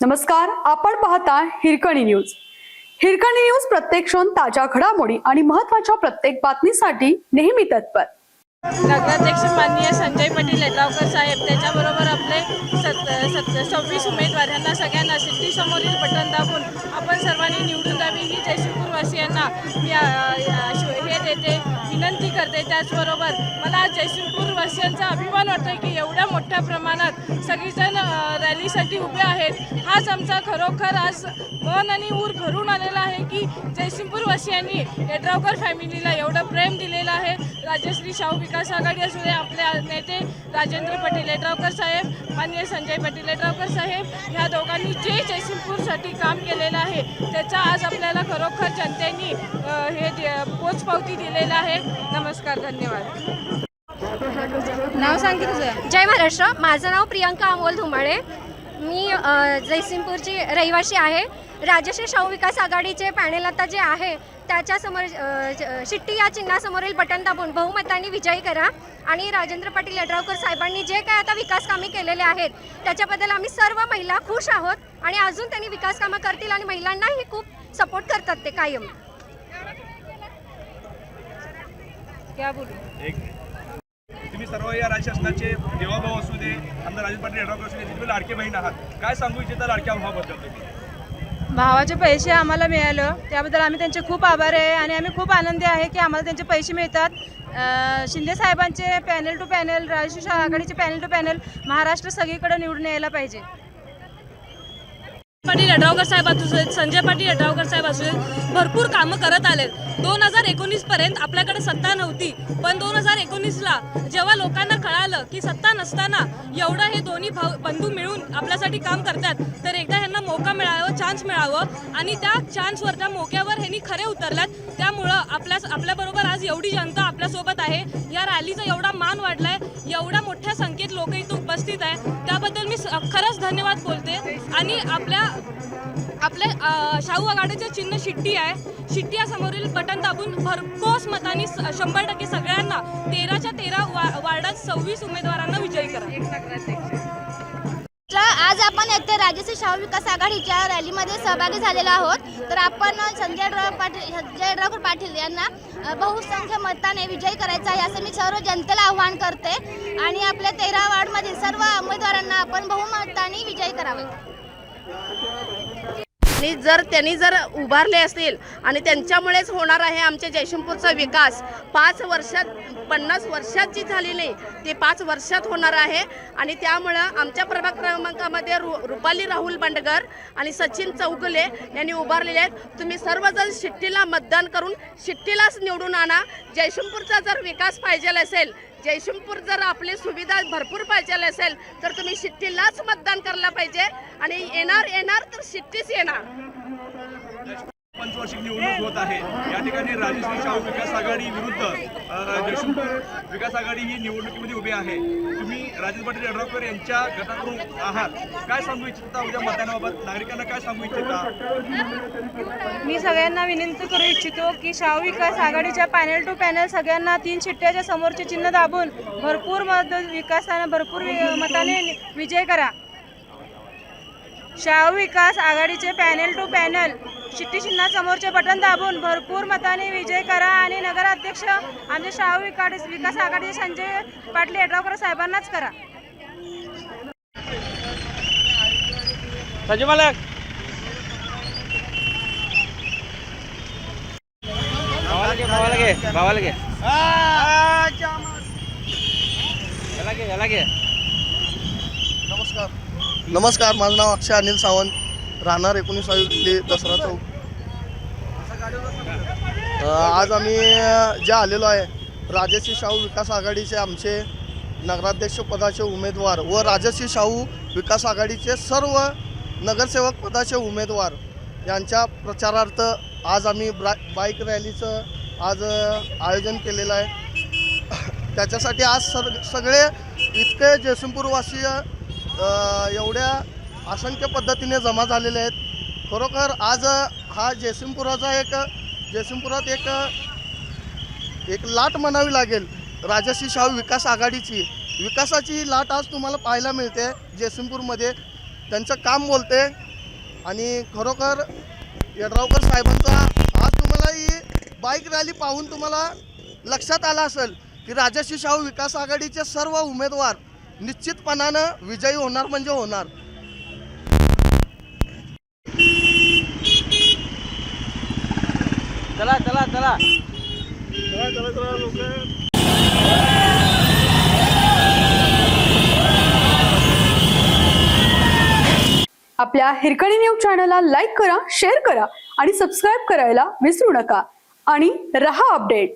नमस्कार, आपण पाहता हिरकणी न्यूज. हिरकणी न्यूज प्रत्येक क्षण ताज्या घडामोडी आणि महत्त्वाच्या प्रत्येक बातमीसाठी नेहमी तत्पर. नगराध्यक्ष माननीय संजय पाटील येड्रावकर साहेब, त्याच्याबरोबर आपले 26 उमेदवारांना सगळ्यांना शिट्टीसमोरील बटन दाबून आपण सर्वांनी निवडून द्यावी ही जयसिंगपूरवासियांना हे देते, विनंती करते. त्याचबरोबर मला आज जयसिंगपूरवासियांचा अभिमान वाटतो की एवढ्या मोठ्या प्रमाणात सगळीजण रॅलीसाठी उभे आहेत. हाच आमचा खरोखर आज मन आणि ऊर भरून आलेला आहे की जयसिंगपूरवासियांनी येड्रावकर फॅमिलीला एवढं प्रेम दिलेलं आहे. राजश्री शाहू विकास आघाडी असू दे, आपले नेते राजेंद्र पाटील येड्रावकर साहेब, माननीय संजय पाटील येड्रावकर साहेब, ह्या दोघांनी जे जयसिंगपूरसाठी काम केलेलं आहे त्याचा आज आपल्याला खरोखर जनतेने हे पोचपावती दिलेलं आहे. नमस्कार, धन्यवाद. नाव सांग की तुझं. जय महाराष्ट्र. माझं नाव प्रियंका अमोल धुमाळे. मी जयसिंगपूरची रहिवासी आहे. राजश्री शाहू विकास आघाडीचे पॅनेल आता जे आहे त्याच्यासमोर शिट्टी या चिन्हासमोरील बटन दाबून बहुमताने विजयी करा. आणि राजेंद्र पाटील येड्रावकर साहेबांनी जे काय आता विकास कामे केलेले आहेत त्याच्याबद्दल आम्ही सर्व महिला खुश आहोत आणि अजून त्यांनी विकास कामं करतील आणि महिलांनाही खूप सपोर्ट करतात ते कायम. क्या बोलू. तुम्ही सर्व या राज्य शासनाचे देवाभाऊ असू दे, आमदार राजेंद्र पाटील येड्रावकर असू दे, तुम्ही लाडके बहीण आहात. काय सांगू इच्छिता लाडक्या भावाबद्दल तुम्ही? भावाचे पैसे आम्हाला मिळालं त्याबद्दल आम्ही त्यांचे खूप आभारी आहे आणि आम्ही खूप आनंदी आहे की आम्हाला त्यांचे पैसे मिळतात. शिंदे साहेबांचे पॅनल टू पॅनल, राजश्री आघाडीचे पॅनल टू पॅनल महाराष्ट्र सगळीकडे निवडून यायला पाहिजे. पाटील येड्रावकर साहेब असू दे, संजय पाटील येड्रावकर साहेब असू दे, भरपूर कामं करत आले. 2019 पर्यंत आपल्याकडे सत्ता नव्हती, पण 2019ला जेव्हा लोकांना कळालं की सत्ता नसताना एवढं हे दोन्ही बंधू मिळून आपल्यासाठी काम करतात, तर एकदा ह्यांना मौका मिळावं, चान्स मिळावं आणि त्या चान्सवर, त्या मोक्यावर ह्यांनी खरे उतरल्यात. त्यामुळं आपल्याबरोबर आज एवढी जनता आपल्यासोबत आहे. या रॅलीचा एवढा मान वाढलाय, एवढ्या मोठ्या संख्येत लोक इथं उपस्थित आहे, त्याबद्दल मी खरंच धन्यवाद बोलते. आणि आपल्या शाहू आघाडीचे चिन्ह शिट्टी आहे. शिट्टी या समोरील बटन दाबून भरघोस मतांनी 100% सगळ्यांना 13च्या 13 वार्डात 26 उमेदवारांना विजयी करा. आज आपण येथे राजश्री शाहू विकास आघाडीच्या रॅलीमध्ये सहभागी झालेलो आहोत. तर आपण संजय येड्रावकर पाटील यांना बहुसंख्य मताने विजयी करायचा आहे असं मी सर्व जनतेला आव्हान करते आणि आपल्या 13 वार्डमधील सर्व उमेदवारांना आपण बहुमताने विजयी करावे. त्यांनी जर उभारले असतील आणि त्यांच्यामुळेच होणार आहे आमच्या जयसिंगपूरचा विकास. 5 वर्षात 50 वर्षात जी झाली नाही ते 5 वर्षात होणार आहे. आणि त्यामुळं आमच्या प्रभाग क्रमांकामध्ये रुपाली राहुल बंडगर आणि सचिन चौगुले यांनी उभारलेले आहेत. तुम्ही सर्वजण शिट्टीला मतदान करून शिट्टीलाच निवडून आणा. जयसिंगपूरचा जर विकास पाहिजे असेल, जयसिंगपूर जर आपली सुविधा भरपूर पाहिजे असेल तर तुम्ही शिट्टीलाच मतदान करायला पाहिजे आणि येणार तर शिट्टीच येणार. पंचवार्षिक निवडणूक होत आहे. या ठिकाणी राजश्री शाहू विकास आघाडी विरुद्ध जयसिंगपूर विकास आघाडी ही निवडणुकीमध्ये उभी आहे. तुम्ही राजेंद्र पाटील येड्रावकर यांच्या गटाकडून आहात. काय सांगू इच्छिता उद्या मतदानाबाबत? नागरिकांना काय सांगू इच्छिता? मी सगळ्यांना विनंती करू इच्छितो की शाहू विकास आघाडीच्या पॅनल टू पॅनल सगळ्यांना 3 शिट्ट्याच्या समोरचे चिन्ह दाबून भरपूर विकासाने भरपूर मताने विजय करा. शाहू विकास आघाडीचे पॅनल टू पॅनल शिट्टी चिन्हासमोरचे बटन दाबून भरपूर मताने विजय करा आणि नगराध्यक्ष आमचे शाहू विकास आघाडीचे संजय पाटील येड्रावकर साहेबांनाच करा. संजय मालक भावाला घे. नमस्कार, माझं नाव अक्षय अनिल सावंत, राहणार 19 दसरा चौक. आज आम्ही जे आलेलो आहे राजश्री शाहू विकास आघाडीचे आमचे नगराध्यक्ष पदाचे उमेदवार व राजश्री शाहू विकास आघाडीचे सर्व नगरसेवक पदाचे उमेदवार यांच्या प्रचारार्थ आज आम्ही बाईक रॅलीचं आज आयोजन केलेलं आहे. त्याच्यासाठी आज सगळे इतके जयसिंगपूरवासीय एवढ्या असंख्य पद्धतीने जमा झालेले आहेत. खरोखर आज हा जयसिंगपुरात एक लाट म्हणावी लागेल राजश्री शाहू विकास आघाडीची. विकासाची लाट आज तुम्हाला पाहायला मिळते जयसिंगपूरमध्ये. त्यांचं काम बोलते आणि खरोखर यड्रावकर साहेबांचा आज तुम्हाला ही बाईक रॅली पाहून तुम्हाला लक्षात आलं असेल की राजर्षी शाहू विकास आघाडीचे सर्व उमेदवार निश्चितपणानं विजयी होणार म्हणजे होणार. चला चला चला आपल्या हिरकणी न्यूज चॅनलला लाईक करा, शेअर करा आणि सबस्क्राईब करायला विसरू नका आणि रहा अपडेट.